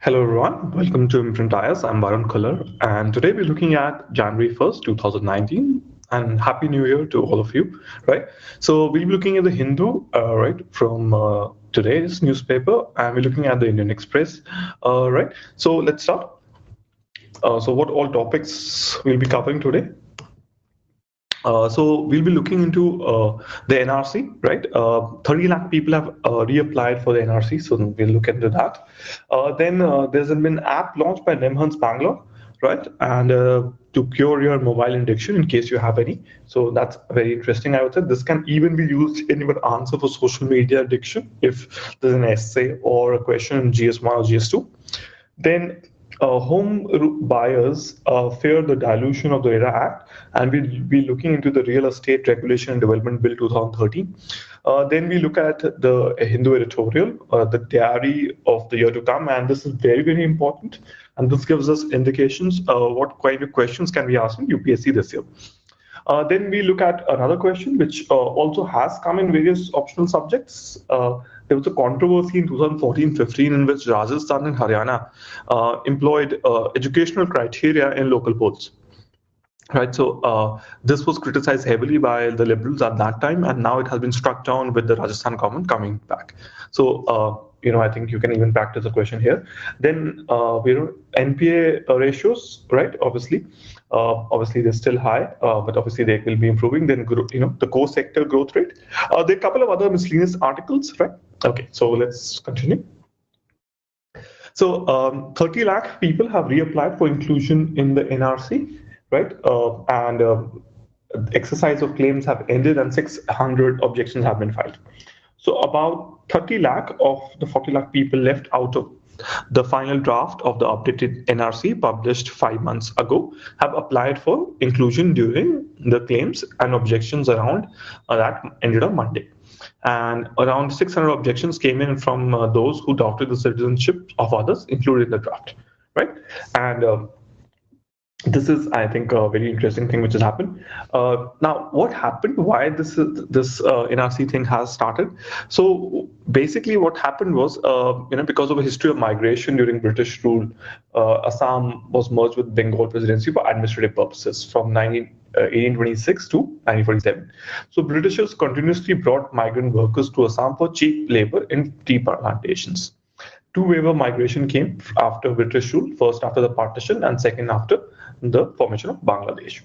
Hello everyone, welcome to IMPRINT. I'm Varun Color, and today we're looking at January 1st, 2019, and Happy New Year to all of you, right? So we'll be looking at the Hindu, right, from today's newspaper, and we're looking at the Indian Express, right? So let's start. So what all topics we'll be covering today? So we'll be looking into the NRC, right? 30 lakh people have reapplied for the NRC, so we'll look into that. Then there's been an app launched by Nemhans Bangalore, right? And to cure your mobile addiction in case you have any. So that's very interesting, I would say. This can even be used in your answer for social media addiction if there's an essay or a question in GS1 or GS2. Then home buyers fear the dilution of the RERA Act, and we'll be looking into the Real Estate Regulation and Development Bill 2013. Then we look at the Hindu Editorial, the diary of the year to come, and this is very, very important. And this gives us indications what kind of questions can we ask in UPSC this year. Then we look at another question which also has come in various optional subjects. There was a controversy in 2014-15 in which Rajasthan and Haryana employed educational criteria in local polls. Right, so this was criticized heavily by the Liberals at that time, and now it has been struck down with the Rajasthan government coming back. So, I think you can even practice a question here. Then, NPA ratios, right? Obviously they're still high, but obviously they will be improving. Then, the core sector growth rate. There are a couple of other miscellaneous articles, right? Okay, so let's continue. So, 30 lakh people have reapplied for inclusion in the NRC. Right, and exercise of claims have ended and 600 objections have been filed. So about 30 lakh of the 40 lakh people left out of the final draft of the updated NRC published 5 months ago have applied for inclusion during the claims and objections around that ended on Monday. And around 600 objections came in from those who doubted the citizenship of others included in the draft, right? And this is, I think, a very interesting thing which has happened. Now, what happened? Why this NRC thing has started? So basically, what happened was, because of a history of migration during British rule, Assam was merged with Bengal Presidency for administrative purposes from 1826 to 1947. So Britishers continuously brought migrant workers to Assam for cheap labor in tea plantations. Two waves of migration came after British rule, first after the partition and second after the formation of Bangladesh.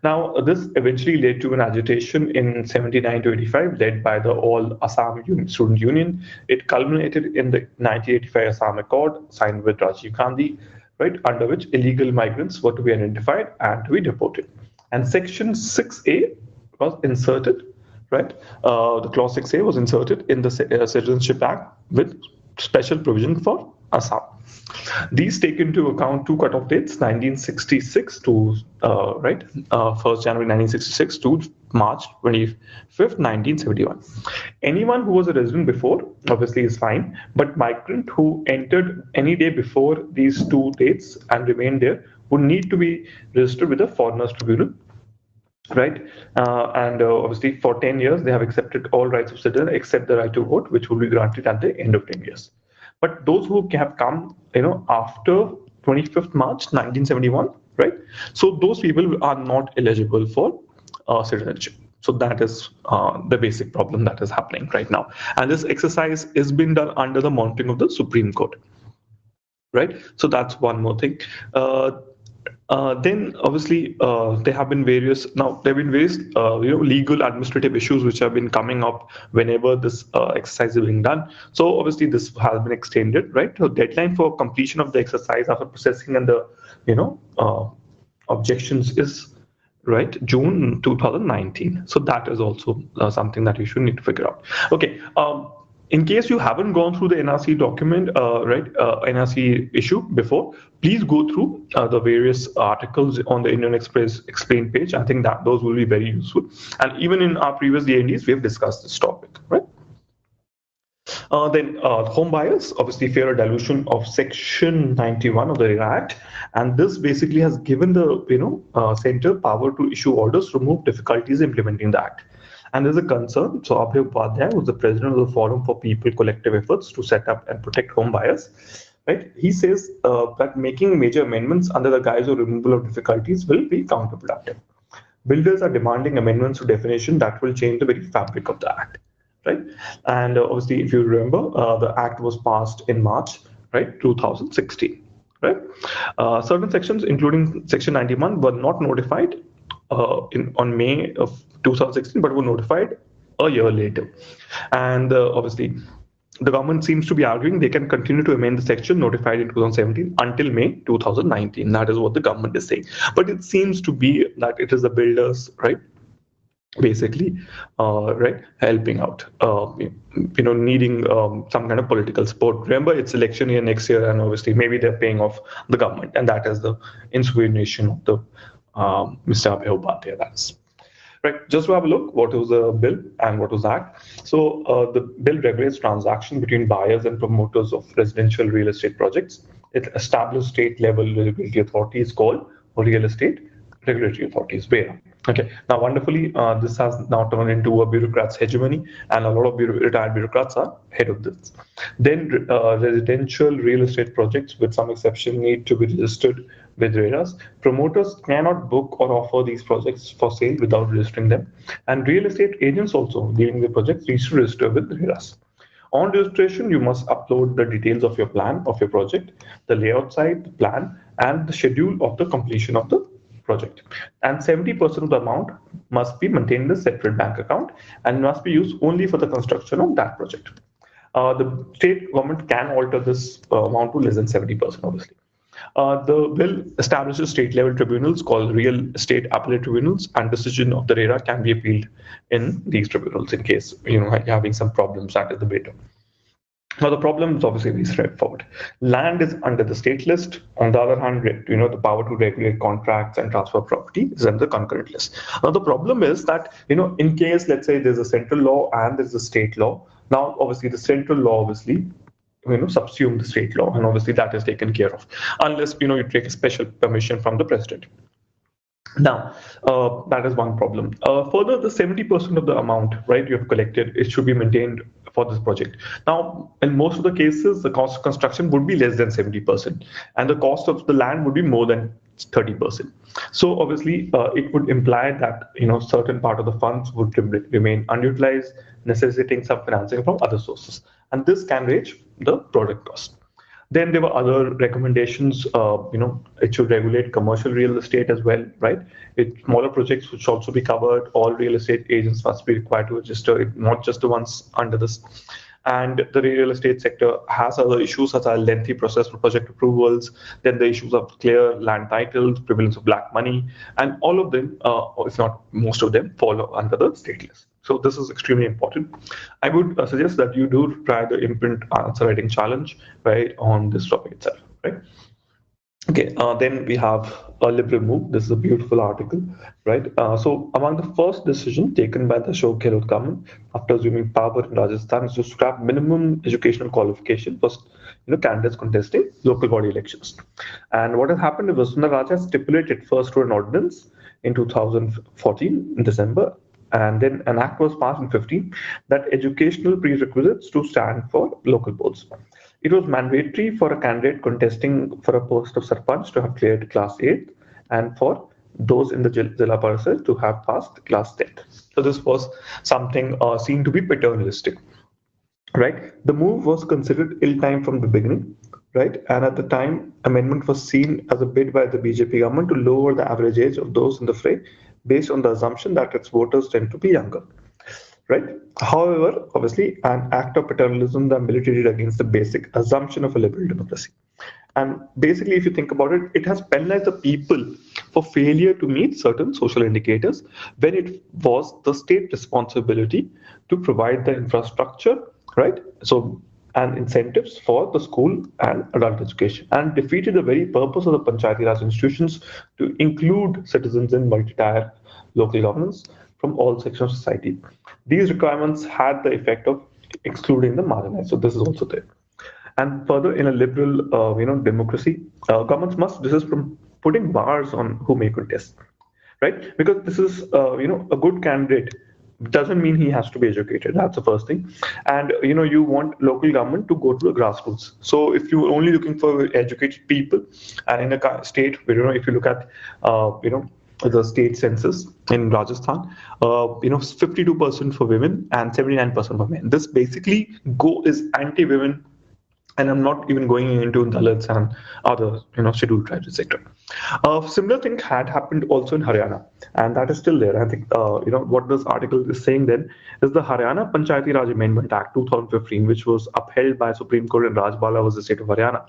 Now, this eventually led to an agitation in 79 to 85 led by the All Assam Student Union. It culminated in the 1985 Assam Accord signed with Rajiv Gandhi, right, under which illegal migrants were to be identified and to be deported. And Section 6A was inserted, right? The Clause 6A was inserted in the Citizenship Act with special provision for Assam. These take into account two cutoff dates, 1966 to 1st January 1966 to March 25th, 1971. Anyone who was a resident before obviously is fine, but migrant who entered any day before these two dates and remained there would need to be registered with the Foreigners Tribunal. Right, and obviously for 10 years they have accepted all rights of citizens except the right to vote, which will be granted at the end of 10 years. But those who have come, after 25th March 1971, right? So those people are not eligible for citizenship. So that is the basic problem that is happening right now, and this exercise is being done under the monitoring of the Supreme Court. Right, so that's one more thing. Then obviously there have been various legal administrative issues which have been coming up whenever this exercise is being done. So obviously this has been extended, right? So deadline for completion of the exercise after processing and the objections is right June 2019. So that is also something that you should need to figure out. Okay. In case you haven't gone through the NRC document, NRC issue before, please go through the various articles on the Indian Express Explain page. I think that those will be very useful. And even in our previous DNDs, we have discussed this topic, right? Then home buyers obviously fear a dilution of Section 91 of the RERA Act, and this basically has given the center power to issue orders to remove difficulties implementing the act. And there's a concern. So Abhay Upadhyay, who's the president of the Forum for People Collective Efforts to set up and protect home buyers, right? He says that making major amendments under the guise of removal of difficulties will be counterproductive. Builders are demanding amendments to definition that will change the very fabric of the act, right? And obviously, if you remember, the act was passed in March, right, 2016, right? Certain sections, including Section 91, were not notified on May of 2016, but were notified a year later. And obviously, the government seems to be arguing they can continue to amend the section notified in 2017 until May 2019. That is what the government is saying. But it seems to be that it is the builders, right, basically, right, helping out, needing some kind of political support. Remember, it's election year next year, and obviously maybe they're paying off the government, and that is the insinuation of the Mr. Abhay Upadhyay. That's right. Just to have a look, what was the bill and what was the act? So the bill regulates transaction between buyers and promoters of residential real estate projects. It established state-level regulatory authorities called real estate regulatory authorities, RERA. Okay. Now, wonderfully, this has now turned into a bureaucrat's hegemony, and a lot of retired bureaucrats are head of this. Then, residential real estate projects, with some exception, need to be registered with RERAs. Promoters cannot book or offer these projects for sale without registering them, and real estate agents also dealing with projects need to register with RERAs. On registration, you must upload the details of your plan of your project, the layout site, the plan, and the schedule of the completion of the project. And 70% of the amount must be maintained in a separate bank account and must be used only for the construction of that project. The state government can alter this amount to less than 70%, obviously. The bill establishes state-level tribunals called real estate appellate tribunals, and decision of the RERA can be appealed in these tribunals in case you're having some problems at the beta. Now, the problem is obviously very straightforward. Land is under the state list. On the other hand, the power to regulate contracts and transfer property is under the concurrent list. Now, the problem is that, in case, let's say, there's a central law and there's a state law. Now, obviously, the central law, obviously, subsume the state law, and obviously that is taken care of, unless, you take a special permission from the president. Now, that is one problem. Further, the 70% of the amount, right, you have collected, it should be maintained for this project. Now, in most of the cases, the cost of construction would be less than 70%, and the cost of the land would be more than 30%. So obviously, it would imply that certain part of the funds would remain unutilized, necessitating some financing from other sources, and this can raise the project cost. Then there were other recommendations. It should regulate commercial real estate as well, right? Smaller projects should also be covered. All real estate agents must be required to register it, not just the ones under this. And the real estate sector has other issues such as lengthy process for project approvals, then the issues of clear land titles, prevalence of black money, and all of them, if not most of them, fall under the state list. So this is extremely important. I would suggest that you do try the IMPRINT answer writing challenge, right, on this topic itself, right? Okay, then we have a liberal move. This is a beautiful article, right? So among the first decision taken by the Ashok Gehlot government after assuming power in Rajasthan is to scrap minimum educational qualification for candidates contesting local body elections. And what has happened was Vasundhara Raja stipulated first through an ordinance in 2014 in December, and then an act was passed in 15 that educational prerequisites to stand for local boards. It was mandatory for a candidate contesting for a post of Sarpanch to have cleared class 8 and for those in the Zilla Parishad to have passed class 10. So this was something seen to be paternalistic, right? The move was considered ill-timed from the beginning, right? And at the time, amendment was seen as a bid by the BJP government to lower the average age of those in the fray based on the assumption that its voters tend to be younger. Right. However, obviously, an act of paternalism that militated against the basic assumption of a liberal democracy. And basically, if you think about it, it has penalized the people for failure to meet certain social indicators when it was the state responsibility to provide the infrastructure, right? So, and incentives for the school and adult education, and defeated the very purpose of the Panchayati Raj institutions to include citizens in multi-tier local governance from all sections of society. These requirements had the effect of excluding the marginalized. So this is also there. And further, in a liberal, democracy, governments must desist from putting bars on who may contest, right? Because this is, a good candidate Doesn't mean he has to be educated. That's the first thing. And you want local government to go to the grassroots. So if you're only looking for educated people, and in a state where if you look at the state census in Rajasthan, 52% for women and 79% for men. This basically is anti-women, and I'm not even going into Dalits and other scheduled tribes, etc. Similar thing had happened also in Haryana, and that is still there. I think what this article is saying then is the Haryana Panchayati Raj Amendment Act 2015, which was upheld by Supreme Court, and Rajbala was the state of Haryana,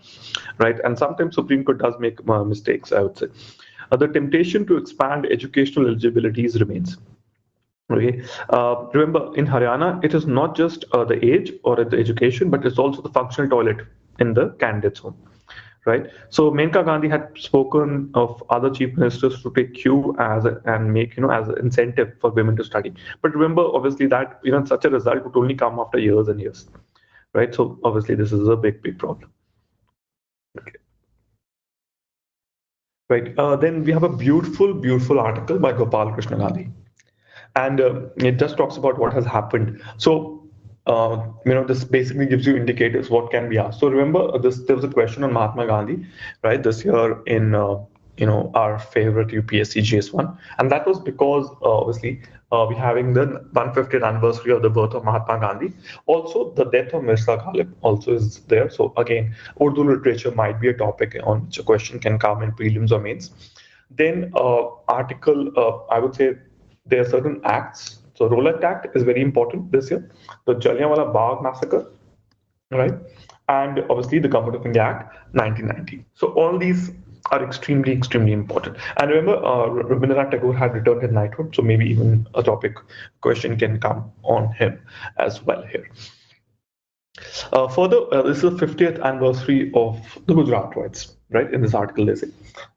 right? And sometimes Supreme Court does make mistakes, I would say. The temptation to expand educational eligibilities remains. Okay. Remember, in Haryana, it is not just the age or the education, but it's also the functional toilet in the candidate's home, right? So Menka Gandhi had spoken of other chief ministers to take cue as and make as an incentive for women to study. But remember, obviously, that such a result would only come after years and years, right? So obviously, this is a big problem. Okay. Right. Then we have a beautiful article by Gopal Krishna Gandhi, and it just talks about what has happened. So this basically gives you indicators what can be asked. So remember, there was a question on Mahatma Gandhi, right, this year in our favorite UPSC GS1, and that was because obviously we're having the 150th anniversary of the birth of Mahatma Gandhi. Also, the death of Mirza Ghalib also is there. So again, Urdu literature might be a topic on which a question can come in prelims or mains. Then I would say there are certain acts. So Rowlatt Act is very important this year. The Jallianwala Bagh massacre, right? And obviously the Government of India Act 1990. So all these are extremely important. And remember, Rabindranath Tagore had returned his knighthood, so maybe even a question can come on him as well here. Further, this is the 50th anniversary of the Gujarat riots, right? In this article, they say,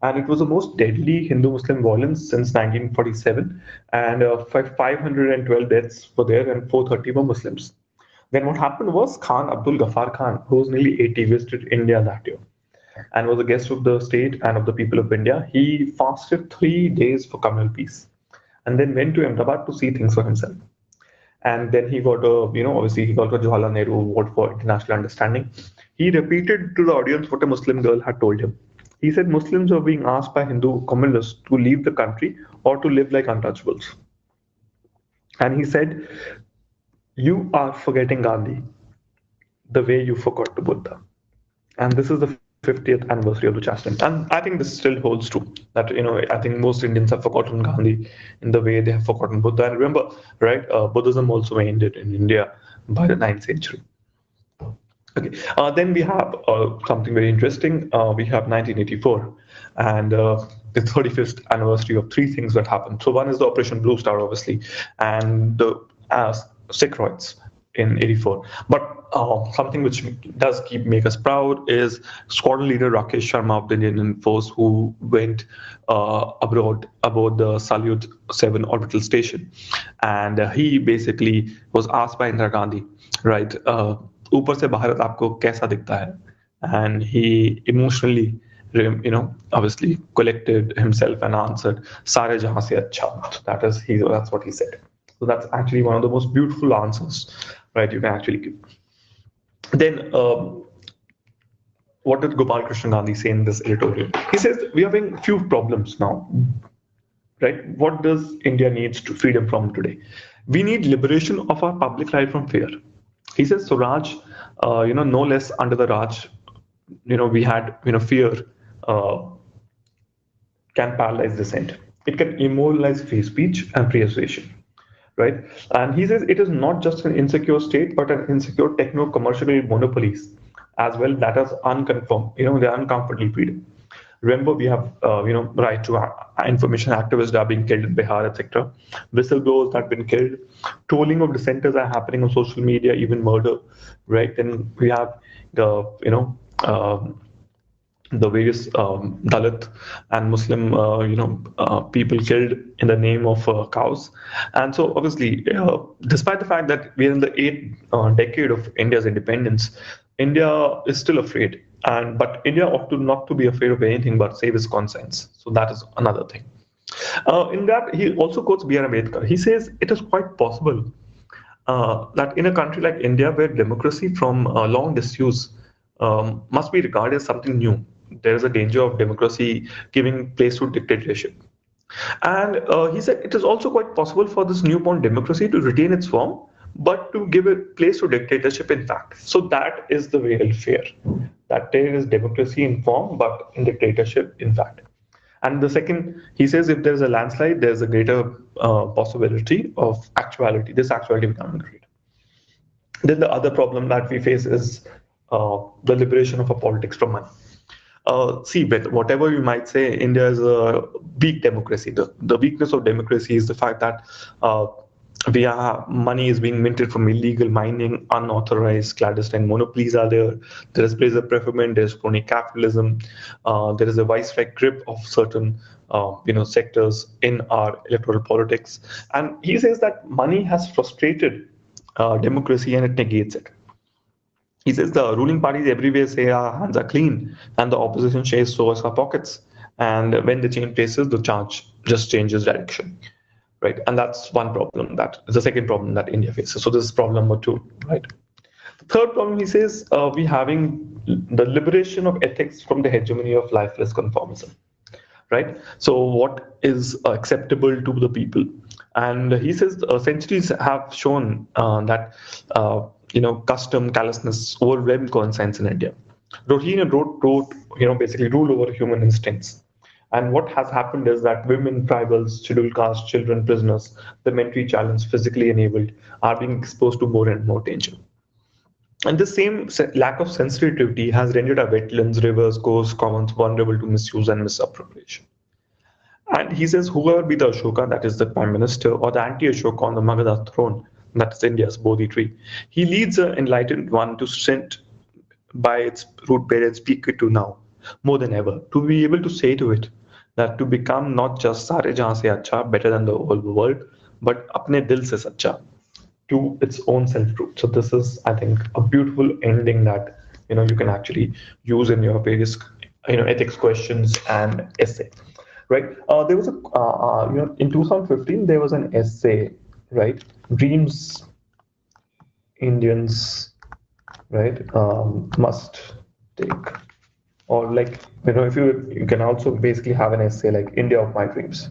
and it was the most deadly Hindu-Muslim violence since 1947, and 512 deaths were there, and 430 were Muslims. Then what happened was Khan Abdul Ghaffar Khan, who was nearly 80, visited India that year, and was a guest of the state and of the people of India. He fasted 3 days for communal peace, and then went to Ahmedabad to see things for himself. And then he got obviously he got a Jawaharlal Nehru Award for International Understanding. He repeated to the audience what a Muslim girl had told him. He said Muslims are being asked by Hindu communists to leave the country or to live like untouchables. And he said, you are forgetting Gandhi the way you forgot the Buddha. And this is the 50th anniversary of the chastisement. And I think this still holds true, that I think most Indians have forgotten Gandhi in the way they have forgotten Buddha. And remember, right, Buddhism also ended in India by the 9th century. Okay, then we have something very interesting. We have 1984 and the 35th anniversary of 3 things that happened. So one is the Operation Blue Star, obviously, and the Sikh riots in 84. But something which does make us proud is squadron leader Rakesh Sharma of the Indian Force, who went abroad aboard the Salyut 7 orbital station, and he basically was asked by Indira Gandhi, right, ऊपर से भारत आपको कैसा दिखता है, and he emotionally obviously collected himself and answered सारे जहां से अच्छा. That's what he said. So that's actually one of the most beautiful answers, right, you can actually give. Then what did Gopal Krishna Gandhi say in this editorial? He says we are having few problems now, right? What does India needs to freedom from today? We need liberation of our public life from fear. He says Swaraj, no less under the Raj, we had fear can paralyze dissent. It can immortalize free speech and free association. Right, and he says it is not just an insecure state, but an insecure techno-commercial monopolies as well that is unconfirmed. They're uncomfortable freedom. Remember, we have right to information activists that are being killed in Bihar, etc. Whistleblowers that have been killed. Trolling of dissenters are happening on social media, even murder. Right, then we have the various Dalit and Muslim, people killed in the name of cows. And so obviously, despite the fact that we're in the 8th decade of India's independence, India is still afraid. But India ought to not to be afraid of anything but save its conscience. So that is another thing. In that, he also quotes B.R. Ambedkar. He says it is quite possible that in a country like India, where democracy from long disuse must be regarded as something new, there is a danger of democracy giving place to dictatorship. And he said it is also quite possible for this newborn democracy to retain its form, but to give a place to dictatorship in fact. So that is the real fear, that there is democracy in form, but in dictatorship in fact. And the second, he says if there's a landslide, there's a greater possibility of this actuality becoming greater. Then the other problem that we face is the liberation of a politics from money. See, but whatever you might say, India is a weak democracy. The weakness of democracy is the fact that money is being minted from illegal mining, unauthorized clandestine monopolies are there. There is pressure preferment, there is crony capitalism, there is a widespread grip of certain sectors in our electoral politics. And he says that money has frustrated democracy and it negates it. He says the ruling parties everywhere say our hands are clean, and the opposition says so as our pockets. And when they change places, the charge just changes direction, right? And that's one problem. That is the second problem that India faces. So this is problem number 2, right? The third problem, he says, we having the liberation of ethics from the hegemony of lifeless conformism, right? So what is acceptable to the people? And he says centuries have shown that custom, callousness overwhelm conscience in India. Routine and rote, basically rule over human instincts. And what has happened is that women, tribals, scheduled castes, children, prisoners, the mentally challenged, physically enabled, are being exposed to more and more danger. And the same lack of sensitivity has rendered our wetlands, rivers, coasts, commons vulnerable to misuse and misappropriation. And he says, whoever be the Ashoka, that is the prime minister, or the anti-Ashoka on the Magadha throne, that is India's Bodhi tree, he leads an enlightened one to strength by its root parents, speak it to now, more than ever, to be able to say to it that to become not just Sare Jahan Se Acha, better than the whole world, but Apne Dil Se Sacha, to its own self-truth. So this is, I think, a beautiful ending that you can actually use in your various ethics questions and essay, right? There was a in 2015 there was an essay, right? Dreams Indians, right, must take, or like if you can also basically have an essay like India of my dreams,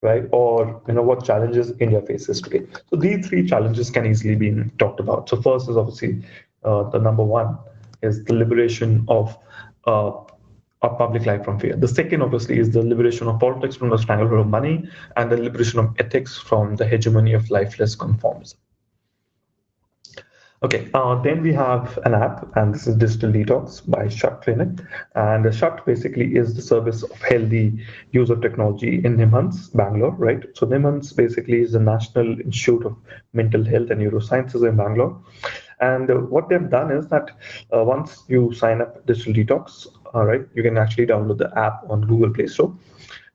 right? Or what challenges India faces today. So these 3 challenges can easily be talked about. So first is obviously the number 1 is the liberation of public life from fear. The second obviously is the liberation of politics from the stranglehold of money, and the liberation of ethics from the hegemony of lifeless conformism. Okay, then we have an app, and this is Digital Detox by Shut Clinic. And Shut basically is the service of healthy use of technology in NIMHANS, Bangalore, right? So NIMHANS basically is the National Institute of Mental Health and Neurosciences in Bangalore. And what they've done is that once you sign up Digital Detox, right, you can actually download the app on Google Play Store.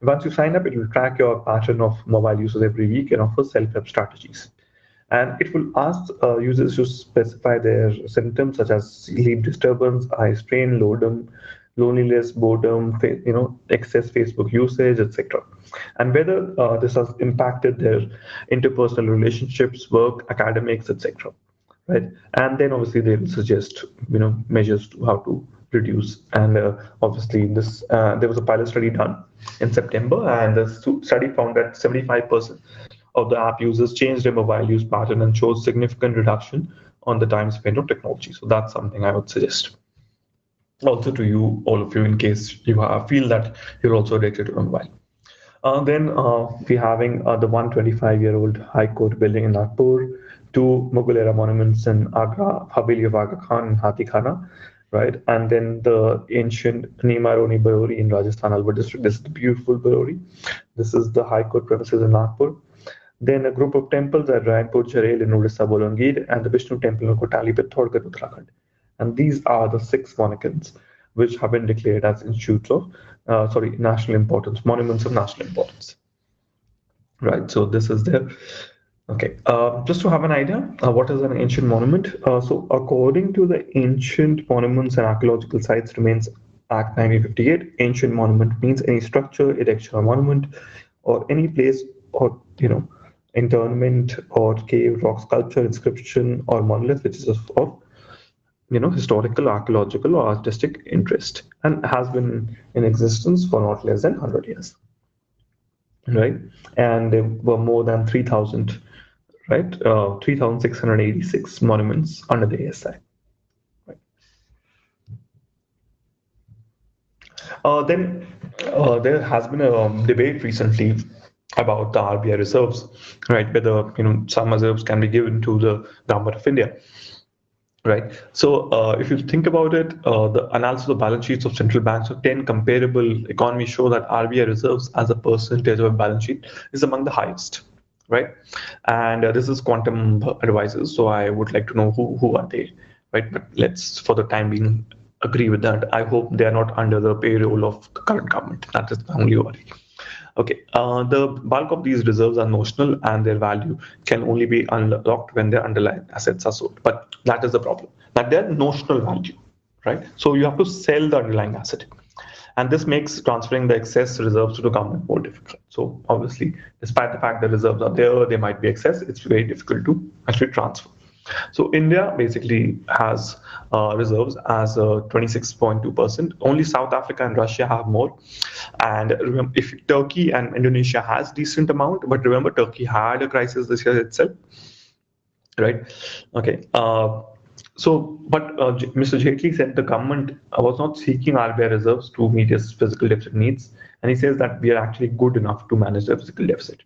Once you sign up, it will track your pattern of mobile users every week and offer self-help strategies. And it will ask users to specify their symptoms such as sleep disturbance, eye strain, loneliness, boredom, excess Facebook usage, etc. And whether this has impacted their interpersonal relationships, work, academics, etc. Right? And then obviously they will suggest measures to how to reduce. And obviously this there was a pilot study done in September, and the study found that 75% of the app users changed their mobile use pattern and showed significant reduction on the time spent on technology. So that's something I would suggest also to you, all of you, in case you feel that you're also addicted to mobile. Then we're having the 125-year-old High Court building in Nagpur, 2 Mughal era monuments in Agra, Haveli of Aga Khan and Hathi Khana, right? And then the ancient Nimaroni Barori in Rajasthan Alwar district. This is the beautiful Barori. This is the High Court premises in Nagpur. Then a group of temples at Rayanpur Charel in Odisha, Bolangir, and the Vishnu temple in Kotali, Pithoradgarh, Uttarakhand. And these are the 6 monuments which have been declared as institutes of, national importance, monuments of national importance. Right, so this is there. Okay, just to have an idea, what is an ancient monument? So according to the ancient monuments and archaeological sites remains Act 1958, ancient monument means any structure, erection or monument, or any place or interment or cave, rock sculpture, inscription or monolith which is of historical, archaeological or artistic interest and has been in existence for not less than 100 years, right? And there were more than 3,000, right? 3,686 monuments under the ASI. Then there has been a debate recently about the RBI reserves, right? Whether some reserves can be given to the government of India, right? So if you think about it, the analysis of balance sheets of central banks of 10 comparable economies show that RBI reserves as a percentage of a balance sheet is among the highest, right? And this is quantum advisors, so I would like to know who are they, right? But let's, for the time being, agree with that. I hope they are not under the payroll of the current government. That is the only worry. Okay, the bulk of these reserves are notional and their value can only be unlocked when their underlying assets are sold. But that is the problem, that they're notional value, right? So you have to sell the underlying asset. And this makes transferring the excess reserves to the government more difficult. So obviously, despite the fact that reserves are there, they might be excess, it's very difficult to actually transfer. So India basically has reserves as 26.2%. Only South Africa and Russia have more. And remember, if Turkey and Indonesia has decent amount, but remember Turkey had a crisis this year itself, right? Okay. But Mr. Jaitley said the government was not seeking RBI reserves to meet its physical deficit needs, and he says that we are actually good enough to manage the physical deficit.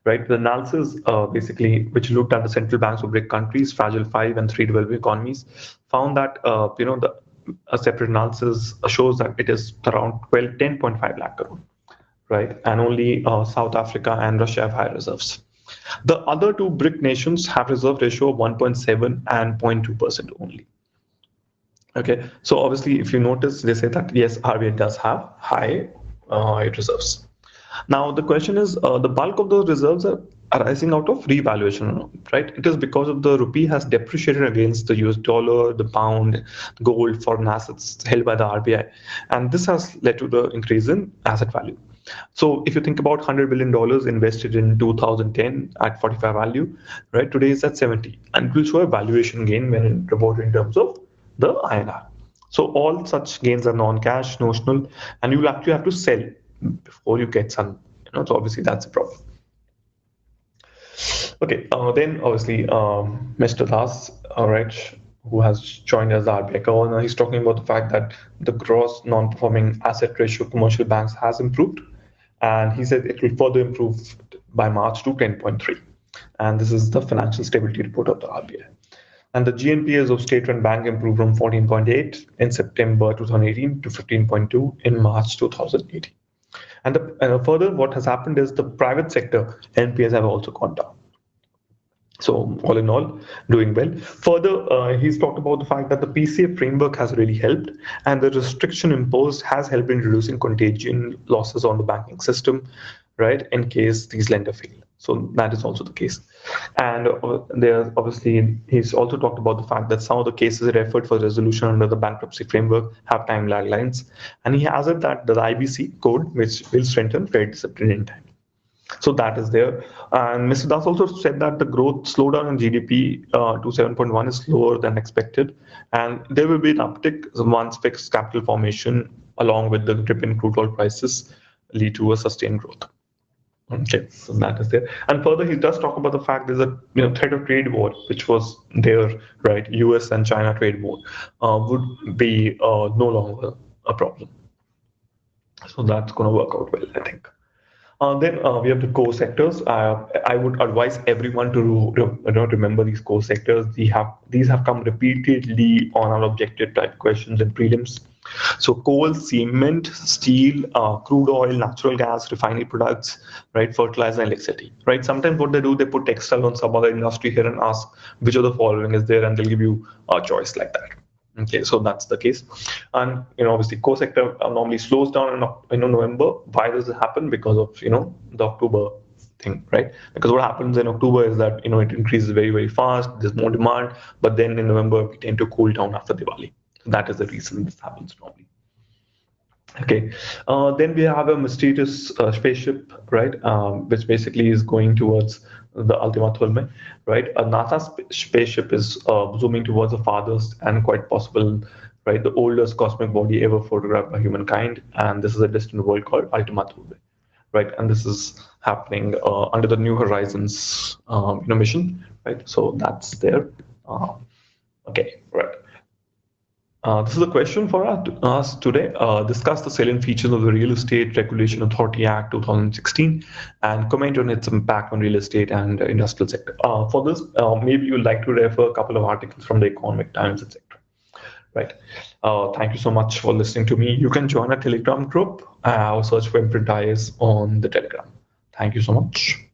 Right, the analysis basically, which looked at the central banks of BRIC countries, fragile 5 and 3 developing economies, found that a separate analysis shows that it is around 10.5 lakh crore, right, and only South Africa and Russia have high reserves. The other two BRIC nations have reserve ratio of 1.7 and 0.2% only. Okay, so obviously, if you notice, they say that yes, RBI does have high reserves. Now, the question is, the bulk of those reserves are arising out of revaluation, right? It is because of the rupee has depreciated against the US dollar, the pound, gold, foreign assets held by the RBI. And this has led to the increase in asset value. So if you think about $100 billion invested in 2010 at 45 value, right, today is at 70. And it will show a valuation gain when reported in terms of the INR. So all such gains are non-cash, notional, and you will actually have to sell before you get some, so obviously that's a problem. Okay, then obviously Mr. Das, right, who has joined as the RBI governor, he's talking about the fact that the gross non-performing asset ratio of commercial banks has improved, and he said it will further improve by March to 10.3, and this is the financial stability report of the RBI. And the GNPAs of state-run bank improved from 14.8 in September 2018 to 15.2 in March 2018. And further, what has happened is the private sector NPAs have also gone down. So all in all, doing well. Further, he's talked about the fact that the PCA framework has really helped, and the restriction imposed has helped in reducing contagion losses on the banking system, right, in case these lenders fail. So that is also the case. And there's obviously, he's also talked about the fact that some of the cases referred for resolution under the bankruptcy framework have time lag lines. And he has it that the IBC code, which will strengthen credit discipline in time. So that is there. And Mr. Das also said that the growth slowdown in GDP to 7.1 is slower than expected. And there will be an uptick once fixed capital formation along with the dip in crude oil prices lead to a sustained growth. Okay, so that is there. And further, he does talk about the fact there's a threat of trade war, which was there, right? US and China trade war would be no longer a problem. So that's going to work out well, I think. Then we have the core sectors. I would advise everyone to remember these core sectors. These have come repeatedly on our objective type questions and prelims. So coal, cement, steel, crude oil, natural gas, refinery products, right, fertilizer, and electricity, right? Sometimes what they do, they put textile on some other industry here and ask which of the following is there, and they'll give you a choice like that. Okay, so that's the case. And obviously core sector normally slows down in November. Why does it happen? Because of the October thing, right? Because what happens in October is that it increases very, very fast, there's more demand, but then in November we tend to cool down after Diwali. So that is the reason this happens normally. Okay, then we have a mysterious spaceship, right, which basically is going towards the Ultima Thule, right? A NASA spaceship is zooming towards the farthest and quite possible, right, the oldest cosmic body ever photographed by humankind, and this is a distant world called Ultima Thule, right? And this is happening under the New Horizons, mission, right? So that's there. Uh, okay, right. This is a question for us today. Discuss the salient features of the Real Estate Regulation Authority Act 2016 and comment on its impact on real estate and industrial sector. For this, maybe you'd like to refer a couple of articles from the Economic Times, etc. Right. Thank you so much for listening to me. You can join a Telegram group or search for IMPRINT on the Telegram. Thank you so much.